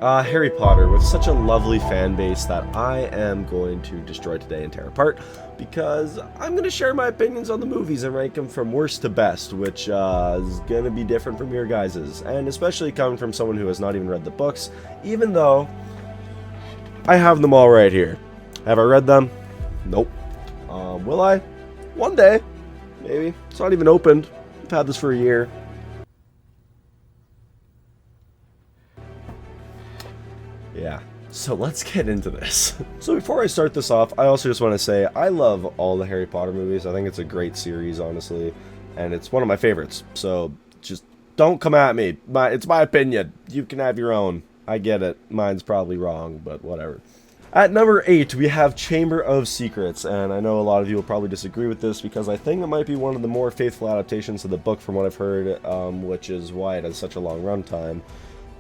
Harry Potter with such a lovely fan base that I am going to destroy today and tear apart because I'm going to share my opinions on the movies and rank them from worst to best, which is going to be different from your guys's, and especially coming from someone who has not even read the books, even though I have them all right here. Have I read them? Nope. Will I? One day. Maybe. It's not even opened. I've had this for a year. Yeah, so let's get into this. So before I start this off, I also just want to say I love all the Harry Potter movies. I think it's a great series, honestly, and it's one of my favorites. So just don't come at me. It's my opinion. You can have your own. I get it. Mine's probably wrong, but whatever. At number 8, we have Chamber of Secrets, and I know a lot of you will probably disagree with this because I think it might be one of the more faithful adaptations of the book from what I've heard, which is why it has such a long runtime.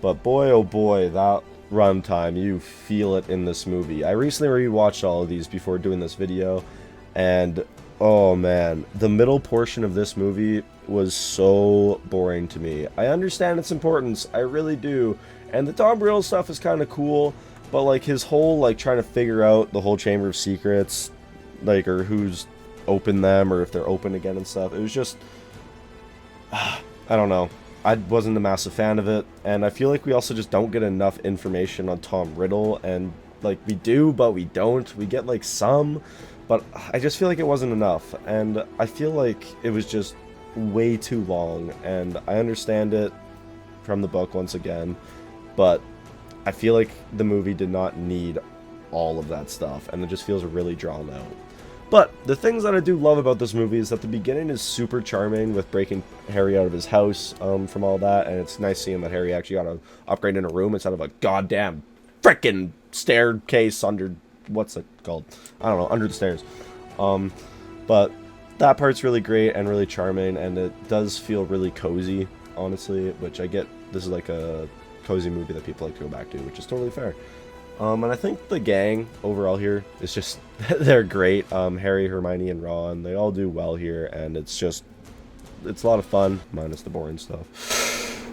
But boy, oh boy, that runtime, you feel it in this movie. I recently rewatched all of these before doing this video, and oh man, the middle portion of this movie was so boring to me. I understand its importance, I really do, and the Tom Riddle stuff is kind of cool, but like his whole like trying to figure out the whole Chamber of Secrets, like, or who's opened them or if they're open again and stuff, it was just I don't know. I wasn't a massive fan of it, and I feel like we also just don't get enough information on Tom Riddle, and like we do, but we don't. We get like some, but I just feel like it wasn't enough, and I feel like it was just way too long, and I understand it from the book once again, but I feel like the movie did not need all of that stuff, and it just feels really drawn out. But the things that I do love about this movie is that the beginning is super charming with breaking Harry out of his house from all that, and it's nice seeing that Harry actually got an upgrade in a room instead of a goddamn frickin' staircase under, what's it called? I don't know, under the stairs. But that part's really great and really charming, and it does feel really cozy, honestly, which I get. This is like a cozy movie that people like to go back to, which is totally fair. And I think the gang overall here is just, they're great. Harry, Hermione, and Ron, they all do well here, and it's a lot of fun, minus the boring stuff.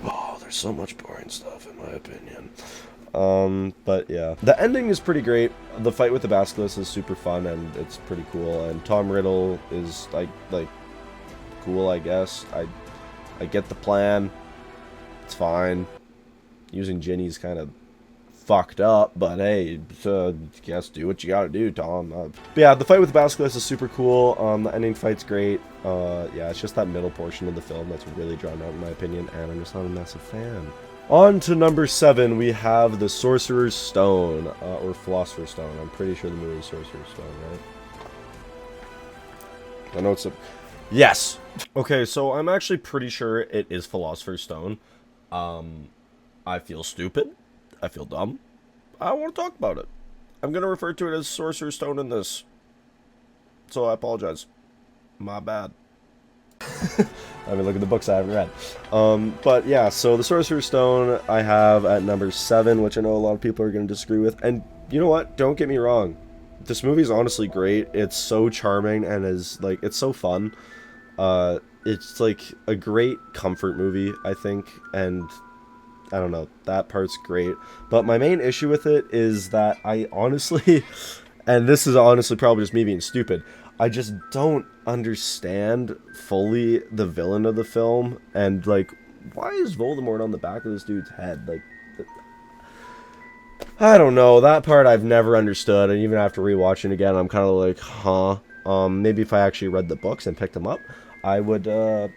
Oh, there's so much boring stuff, in my opinion. But yeah, the ending is pretty great. The fight with the basilisk is super fun, and it's pretty cool, and Tom Riddle is, like cool, I guess. I get the plan. It's fine. Using Ginny's kind of fucked up, but hey, guess do what you gotta do, Tom. But yeah, the fight with the basilisk is super cool. The ending fight's great. Yeah, it's just that middle portion of the film that's really drawn out in my opinion, and I'm just not a massive fan. On to number 7, we have the Sorcerer's Stone, or Philosopher's Stone. I'm pretty sure the movie is Sorcerer's Stone, right? I know it's a... Yes! Okay, so I'm actually pretty sure it is Philosopher's Stone. I feel stupid. I feel dumb. I don't want to talk about it. I'm going to refer to it as Sorcerer's Stone in this. So I apologize. My bad. I mean, look at the books I haven't read. But yeah, so the Sorcerer's Stone I have at number 7, which I know a lot of people are going to disagree with. And you know what? Don't get me wrong. This movie is honestly great. It's so charming and is like, it's so fun. It's like a great comfort movie, I think. And I don't know, that part's great. But my main issue with it is that I honestly, and this is honestly probably just me being stupid, I just don't understand fully the villain of the film. And like, why is Voldemort on the back of this dude's head? Like, I don't know, that part I've never understood. And even after rewatching again, I'm kind of like, huh. Maybe if I actually read the books and picked them up, I would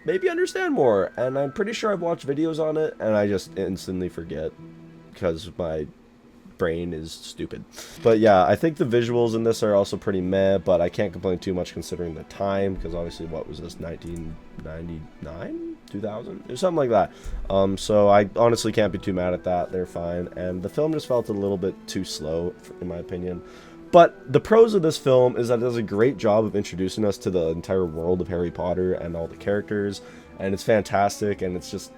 maybe understand more, and I'm pretty sure I've watched videos on it, and I just instantly forget, because my brain is stupid. But yeah, I think the visuals in this are also pretty meh, but I can't complain too much considering the time, because obviously, what was this, 1999? 2000? Or something like that. So I honestly can't be too mad at that, they're fine, and the film just felt a little bit too slow, in my opinion. But the pros of this film is that it does a great job of introducing us to the entire world of Harry Potter and all the characters, and it's fantastic, and it's just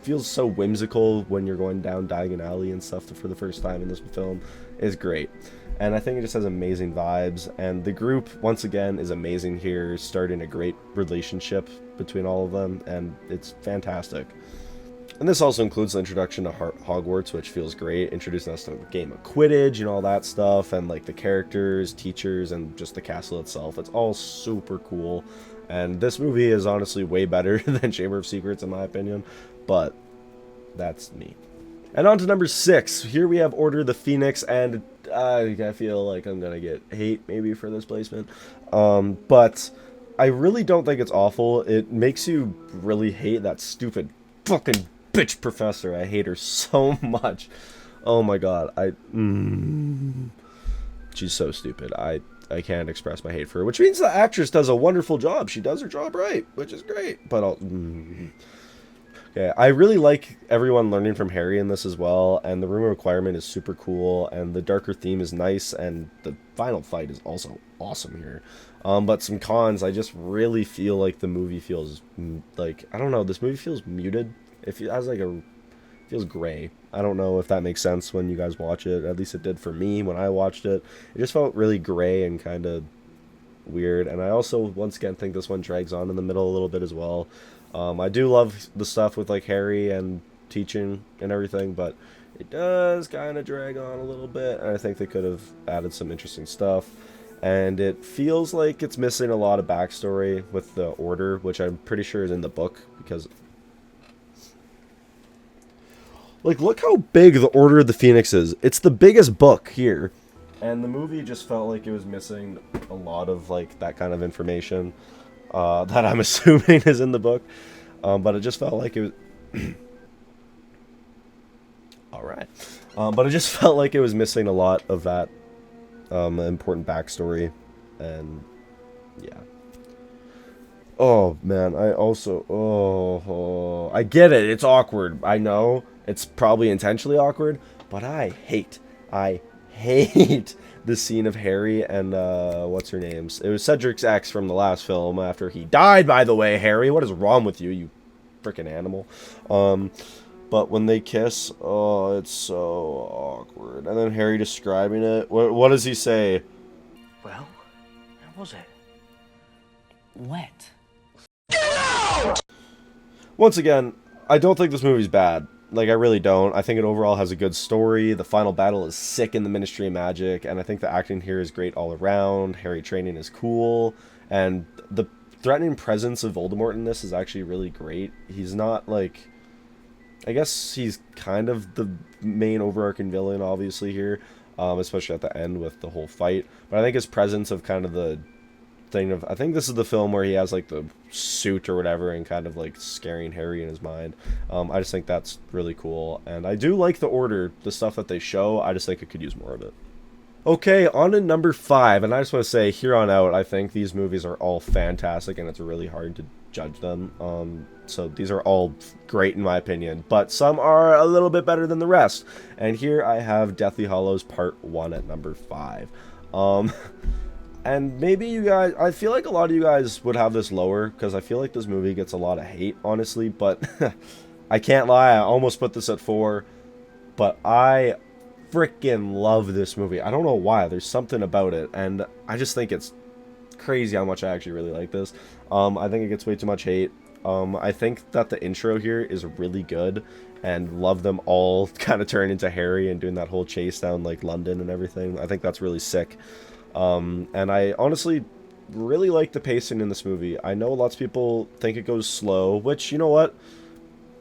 feels so whimsical when you're going down Diagon Alley and stuff for the first time in this film. It's great. And I think it just has amazing vibes, and the group, once again, is amazing here, starting a great relationship between all of them, and it's fantastic. And this also includes the introduction to Hogwarts, which feels great, introducing us to the game of Quidditch and all that stuff, and like the characters, teachers, and just the castle itself. It's all super cool, and this movie is honestly way better than Chamber of Secrets in my opinion, but that's me. And on to number 6. Here we have Order of the Phoenix, and I feel like I'm gonna get hate maybe for this placement, but I really don't think it's awful. It makes you really hate that stupid fucking bitch professor. I hate her so much. Oh my god. She's so stupid. I can't express my hate for her, which means the actress does a wonderful job. She does her job right, which is great. But okay, I really like everyone learning from Harry in this as well, and the Room of Requirement is super cool, and the darker theme is nice, and the final fight is also awesome here. But some cons, I just really feel like the movie feels like, I don't know, this movie feels muted. It has like feels gray. I don't know if that makes sense when you guys watch it. At least it did for me when I watched it. It just felt really gray and kind of weird. And I also, once again, think this one drags on in the middle a little bit as well. I do love the stuff with like Harry and teaching and everything, but it does kind of drag on a little bit. And I think they could have added some interesting stuff. And it feels like it's missing a lot of backstory with the Order, which I'm pretty sure is in the book, because like, look how big the Order of the Phoenix is. It's the biggest book here. And the movie just felt like it was missing a lot of, like, that kind of information that I'm assuming is in the book. But it just felt like it was... Alright. But it just felt like it was missing a lot of that important backstory. And, yeah. Oh, man, I also... I get it, it's awkward, I know. It's probably intentionally awkward, but I hate the scene of Harry and, what's her name? It was Cedric's ex from the last film after he died, by the way, Harry. What is wrong with you, you freaking animal? But when they kiss, oh, it's so awkward. And then Harry describing it, what does he say? Well, how was it? Wet. Once again, I don't think this movie's bad. Like, I really don't. I think it overall has a good story. The final battle is sick in the Ministry of Magic, and I think the acting here is great all around. Harry training is cool, and the threatening presence of Voldemort in this is actually really great. He's not, like... I guess he's kind of the main overarching villain, obviously, here, especially at the end with the whole fight. But I think his presence of kind of the thing of... I think this is the film where he has, like, the suit or whatever and kind of, like, scaring Harry in his mind. I just think that's really cool. And I do like the Order, the stuff that they show. I just think it could use more of it. Okay, on to number 5. And I just want to say, here on out, I think these movies are all fantastic, and it's really hard to judge them. So these are all great in my opinion, but some are a little bit better than the rest. And here I have Deathly Hallows Part 1 at number 5. And maybe you guys, I feel like a lot of you guys would have this lower, because I feel like this movie gets a lot of hate, honestly, but I can't lie, I almost put this at 4, but I freaking love this movie. I don't know why, there's something about it, and I just think it's crazy how much I actually really like this. I think it gets way too much hate. I think that the intro here is really good, and love them all kind of turning into Harry and doing that whole chase down like London and everything. I think that's really sick. And I honestly really like the pacing in this movie. I know lots of people think it goes slow, which, you know what,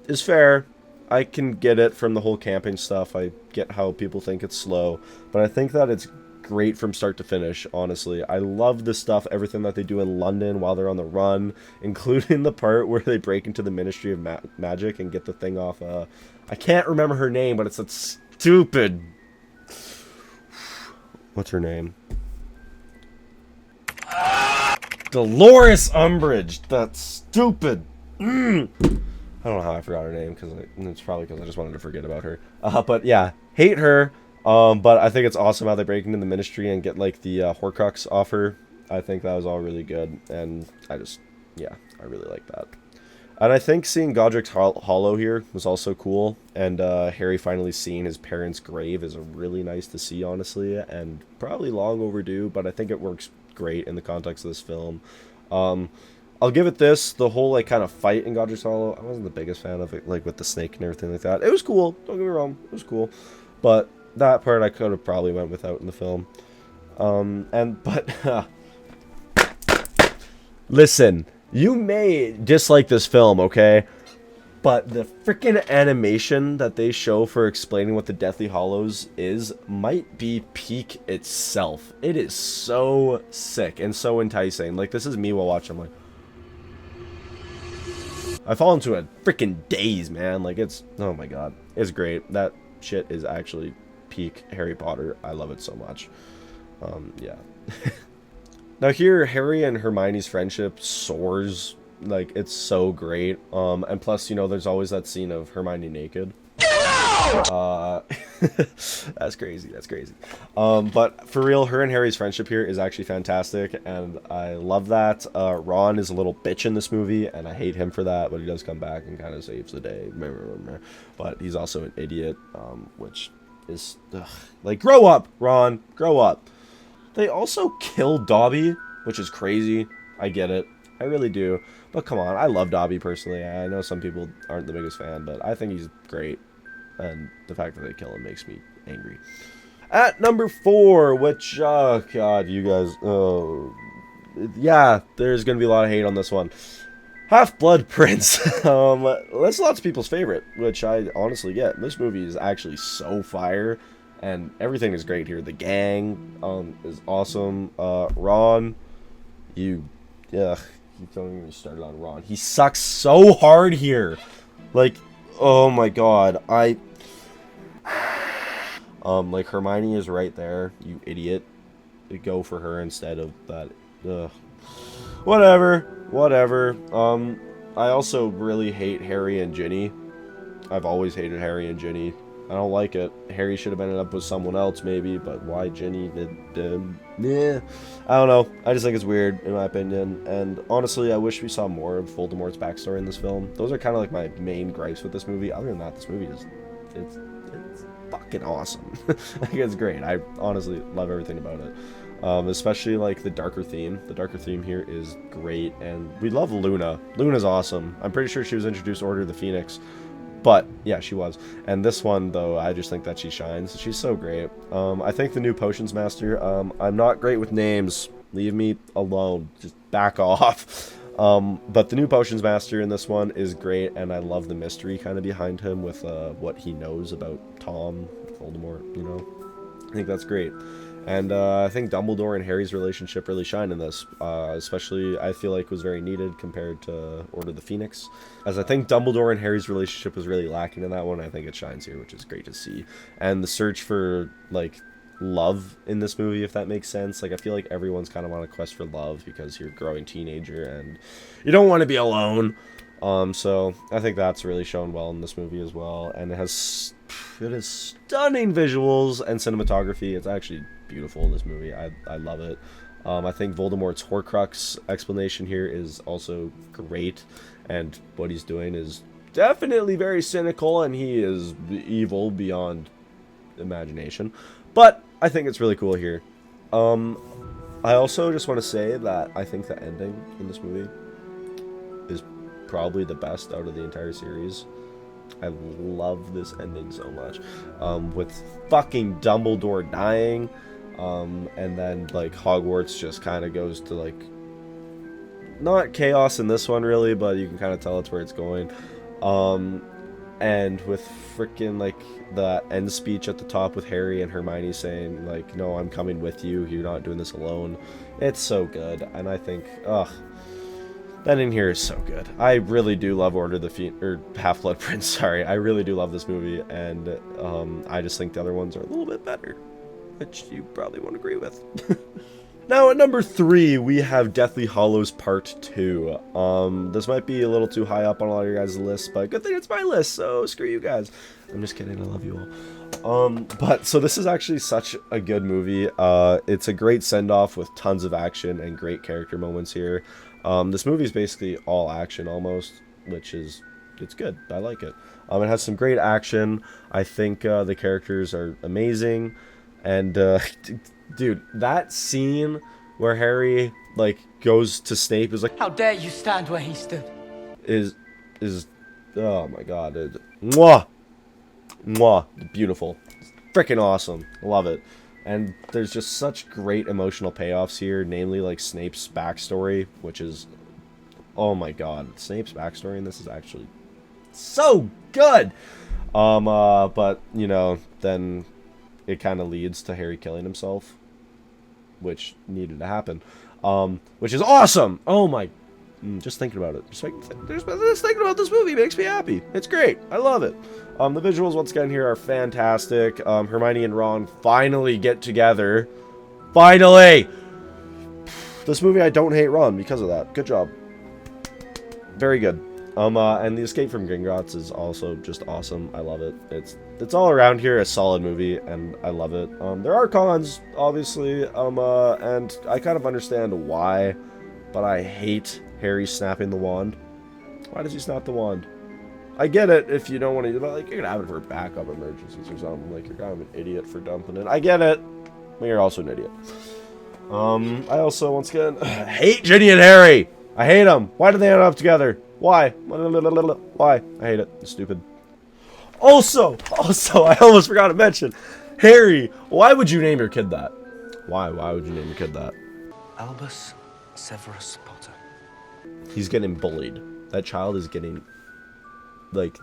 is fair. I can get it from the whole camping stuff. I get how people think it's slow, but I think that it's great from start to finish, honestly. I love the stuff, everything that they do in London while they're on the run, including the part where they break into the Ministry of Magic and get the thing off, I can't remember her name, but it's that stupid... What's her name? Dolores Umbridge! That stupid... I don't know how I forgot her name, because it's probably because I just wanted to forget about her. But yeah, hate her. But I think it's awesome how they break into the Ministry and get, like, the Horcrux off her. I think that was all really good, and I really like that. And I think seeing Godric's Hollow here was also cool, and Harry finally seeing his parents' grave is really nice to see, honestly, and probably long overdue, but I think it works great in the context of this film. I'll give it this. The whole like kind of fight in Godric's Hollow, I wasn't the biggest fan of it, like with the snake and everything like that. It was cool. Don't get me wrong, it was cool, but that part I could have probably went without in the film. But listen, you may dislike this film, okay? But the freaking animation that they show for explaining what the Deathly Hallows is might be peak itself. It is so sick and so enticing. Like, this is me while watching. I'm like, I fall into a freaking daze, man. Like, it's, oh my god. It's great. That shit is actually peak Harry Potter. I love it so much. Yeah. Now here, Harry and Hermione's friendship soars. Like, it's so great. And plus, you know, there's always that scene of Hermione naked. That's crazy. That's crazy. But for real, her and Harry's friendship here is actually fantastic, and I love that. Ron is a little bitch in this movie, and I hate him for that, but he does come back and kind of saves the day. But he's also an idiot, which is, like, grow up, Ron, grow up. They also kill Dobby, which is crazy. I get it. I really do. But come on, I love Dobby personally. I know some people aren't the biggest fan, but I think he's great. And the fact that they kill him makes me angry. At number 4, which, oh god, you guys, oh, yeah, there's going to be a lot of hate on this one. Half-Blood Prince. That's lots of people's favorite, which I honestly get. This movie is actually so fire, and everything is great here. The gang is awesome. Ron, you don't even start on Ron. He sucks so hard here. Like, oh my god. Like, Hermione is right there, you idiot. Go for her instead of that. Whatever. I also really hate Harry and Ginny. I've always hated Harry and Ginny. I don't like it. Harry should have ended up with someone else, maybe, but why Ginny yeah. I don't know. I just think it's weird, in my opinion. And honestly, I wish we saw more of Voldemort's backstory in this film. Those are kind of like my main gripes with this movie. Other than that, this movie is, it's fucking awesome. Like, it's great. I honestly love everything about it. Especially like the darker theme. The darker theme here is great, and we love Luna. Luna's awesome. I'm pretty sure she was introduced Order of the Phoenix. But, yeah, she was. And this one, though, I just think that she shines. She's so great. I think the new Potions Master, I'm not great with names. Leave me alone. Just back off. But the new Potions Master in this one is great, and I love the mystery kind of behind him with what he knows about Tom, Voldemort, you know? I think that's great. And I think Dumbledore and Harry's relationship really shine in this, especially I feel like was very needed compared to Order of the Phoenix, as I think Dumbledore and Harry's relationship was really lacking in that one. I think it shines here, which is great to see. And the search for, like, love in this movie, if that makes sense. Like, I feel like everyone's kind of on a quest for love because you're a growing teenager and you don't want to be alone. So I think that's really shown well in this movie as well, and it has stunning visuals and cinematography. It's actually beautiful in this movie. I love it. I think Voldemort's Horcrux explanation here is also great, and what he's doing is definitely very cynical, and he is evil beyond imagination. But I think it's really cool here. I also just want to say that I think the ending in this movie is probably the best out of the entire series. I love this ending so much. With fucking Dumbledore dying, and then, like, Hogwarts just kind of goes to, like, not chaos in this one really, but you can kind of tell it's where it's going. And with freaking, like, the end speech at the top with Harry and Hermione saying, like, no, I'm coming with you, you're not doing this alone. It's so good, and I think, that in here is so good. I really do love Half-Blood Prince, sorry. I really do love this movie, and I just think the other ones are a little bit better, which you probably won't agree with. Now, at number 3, we have Deathly Hallows Part 2. This might be a little too high up on a lot of your guys' lists, but good thing it's my list, so screw you guys. I'm just kidding, I love you all. But, so this is actually such a good movie. It's a great send-off with tons of action and great character moments here. This movie is basically all action almost, which is, it's good. I like it. It has some great action. I think the characters are amazing. And, dude, that scene where Harry like, goes to Snape is like, How dare you stand where he stood? is, oh my god, mwah! Mwah! Beautiful. Freaking awesome. Love it. And there's just such great emotional payoffs here, namely, like, Snape's backstory, which is, oh my god, Snape's backstory in this is actually so good! But, you know, then it kind of leads to Harry killing himself, which needed to happen, which is awesome! Oh my, just thinking about it, just thinking about this movie makes me happy. It's great. I love it. The visuals, once again, here are fantastic. Hermione and Ron finally get together. Finally! This movie, I don't hate Ron because of that. Good job. Very good. And the Escape from Gringotts is also just awesome. I love it. It's all around here a solid movie, and I love it. There are cons, obviously, and I kind of understand why, but I hate Harry snapping the wand. Why does he snap the wand? I get it if you don't want to, like, you're gonna have it for backup emergencies or something. Like, you're kind of an idiot for dumping it. I get it, but you're also an idiot. I also, once again, hate Ginny and Harry. I hate them. Why did they end up together? Why? Why? I hate it. It's stupid. Also, I almost forgot to mention, Harry, why would you name your kid that? Why would you name your kid that? Albus Severus Potter. He's getting bullied. That child is getting, like,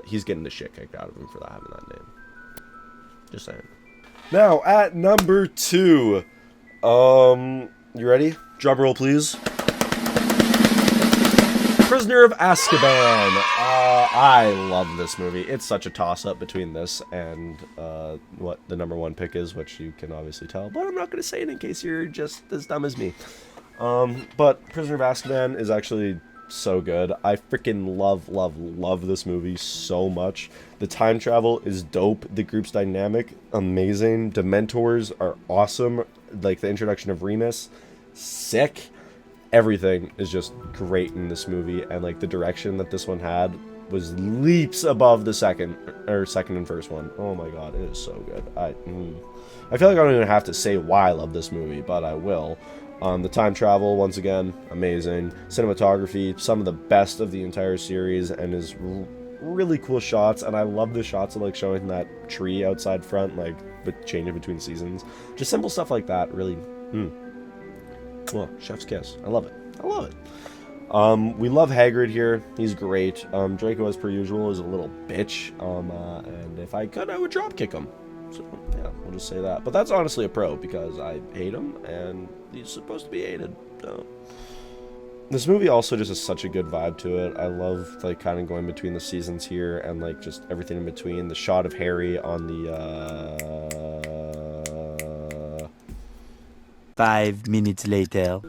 he's getting the shit kicked out of him for having that name. Just saying. Now, at number 2, you ready? Drum roll, please. Prisoner of Azkaban. I love this movie. It's such a toss-up between this and what the number 1 pick is, which you can obviously tell, but I'm not going to say it in case you're just as dumb as me. But Prisoner of Azkaban is actually so good. I freaking love this movie so much. The time travel is dope. The group's dynamic, amazing. Dementors are awesome. Like, the introduction of Remus, sick. Everything is just great in this movie, and like the direction that this one had was leaps above the second and first one. Oh my god, it is so good. I feel like I don't even have to say why I love this movie, but I will. The time travel, once again, amazing. Cinematography, some of the best of the entire series, and is really cool shots. And I love the shots of like showing that tree outside front, like changing between seasons. Just simple stuff like that, really. Well, chef's kiss. I love it. I love it. We love Hagrid here. He's great. Draco, as per usual, is a little bitch. And if I could, I would drop kick him. So, yeah, we'll just say that. But that's honestly a pro, because I hate him, and he's supposed to be hated. So. This movie also just has such a good vibe to it. I love, like, kind of going between the seasons here, and, like, just everything in between. The shot of Harry on the, 5 minutes later.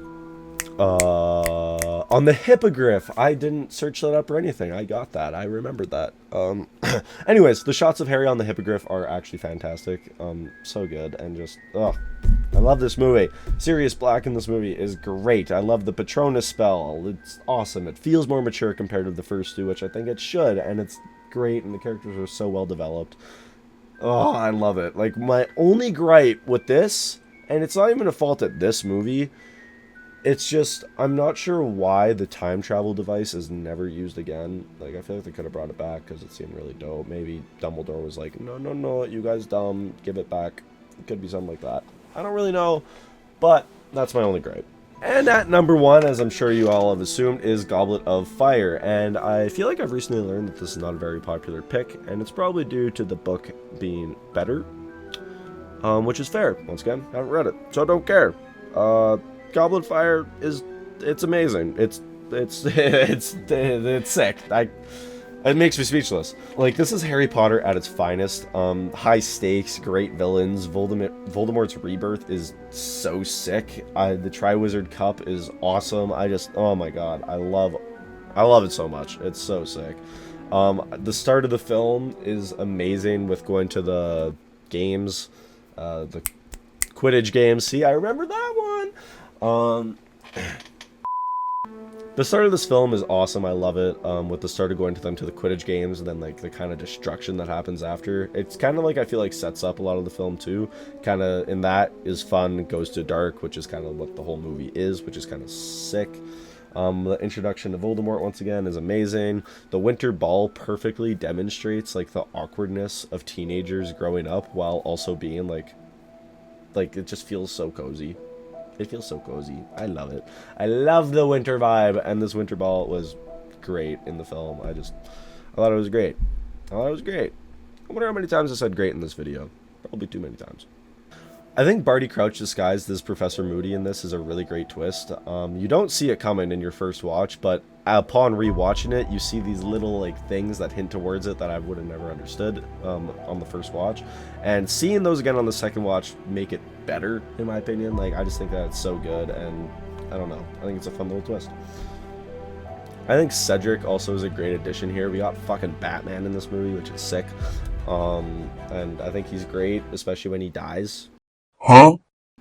On the hippogriff. I didn't search that up or anything. I got that. I remembered that. Anyways, the shots of Harry on the hippogriff are actually fantastic. So good. And just, I love this movie. Sirius Black in this movie is great. I love the Patronus spell. It's awesome. It feels more mature compared to the first two, which I think it should. And it's great, and the characters are so well developed. Oh, I love it. Like, my only gripe with this, and it's not even a fault at this movie, it's just, I'm not sure why the time travel device is never used again. Like, I feel like they could have brought it back because it seemed really dope. Maybe Dumbledore was like, no, you guys dumb, give it back. It could be something like that. I don't really know, but that's my only gripe. And at number 1, as I'm sure you all have assumed, is Goblet of Fire. And I feel like I've recently learned that this is not a very popular pick, and it's probably due to the book being better. Which is fair. Once again, I haven't read it, so I don't care. Goblet of Fire it's amazing. It's sick. It makes me speechless. Like, this is Harry Potter at its finest. High stakes, great villains. Voldemort's rebirth is so sick. The Triwizard Cup is awesome. Oh my god, I love it so much. It's so sick. The start of the film is amazing with going to the games, the Quidditch games. See, I remember that one. The start of this film is awesome. I love it. With the start of going to them to the Quidditch games and then like the kind of destruction that happens after. It's kind of like I feel like sets up a lot of the film too. Kind of in that is fun, goes to dark, which is kind of what the whole movie is, which is kind of sick. The introduction to Voldemort once again is amazing. The winter ball perfectly demonstrates like the awkwardness of teenagers growing up while also being like it just feels so cozy. It feels so cozy. I love it. I love the winter vibe, and this winter ball was great in the film. I thought it was great. I thought it was great. I wonder how many times I said great in this video. Probably too many times. I think Barty Crouch disguised as Professor Moody in this is a really great twist. You don't see it coming in your first watch, but upon rewatching it, you see these little like things that hint towards it that I would have never understood on the first watch, and seeing those again on the second watch make it better in my opinion. Like I just think that it's so good, and I don't know. I think it's a fun little twist. I think Cedric also is a great addition here. We got fucking Batman in this movie, which is sick, and I think he's great, especially when he dies. Huh?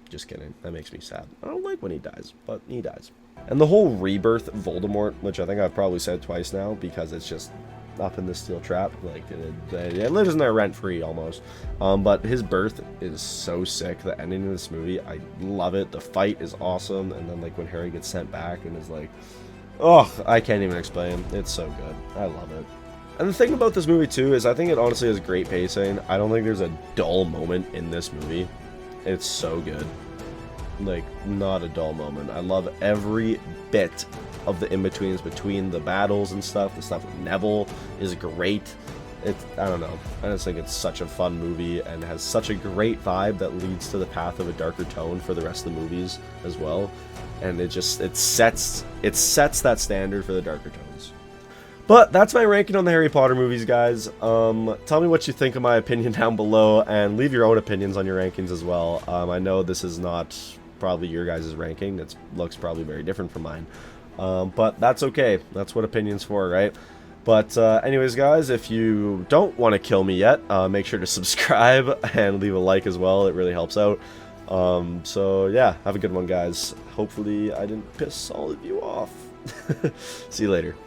Just kidding. That makes me sad. I don't like when he dies, but he dies. And the whole rebirth Voldemort, which I think I've probably said twice now because it's just up in the steel trap. Like, it lives in there rent-free almost. But his birth is so sick. The ending of this movie, I love it. The fight is awesome. And then, like, when Harry gets sent back and is like, oh, I can't even explain. It's so good. I love it. And the thing about this movie, too, is I think it honestly has great pacing. I don't think there's a dull moment in this movie. It's so good. Like, not a dull moment. I love every bit of the in-betweens between the battles and stuff. The stuff with Neville is great. I don't know. I just think it's such a fun movie and has such a great vibe that leads to the path of a darker tone for the rest of the movies as well. And it sets that standard for the darker tones. But that's my ranking on the Harry Potter movies, guys. Tell me what you think of my opinion down below, and leave your own opinions on your rankings as well. I know this is not probably your guys' ranking. It looks probably very different from mine. But that's okay. That's what opinion's for, right? But anyways, guys, if you don't want to kill me yet, make sure to subscribe and leave a like as well. It really helps out. So yeah, have a good one, guys. Hopefully I didn't piss all of you off. See you later.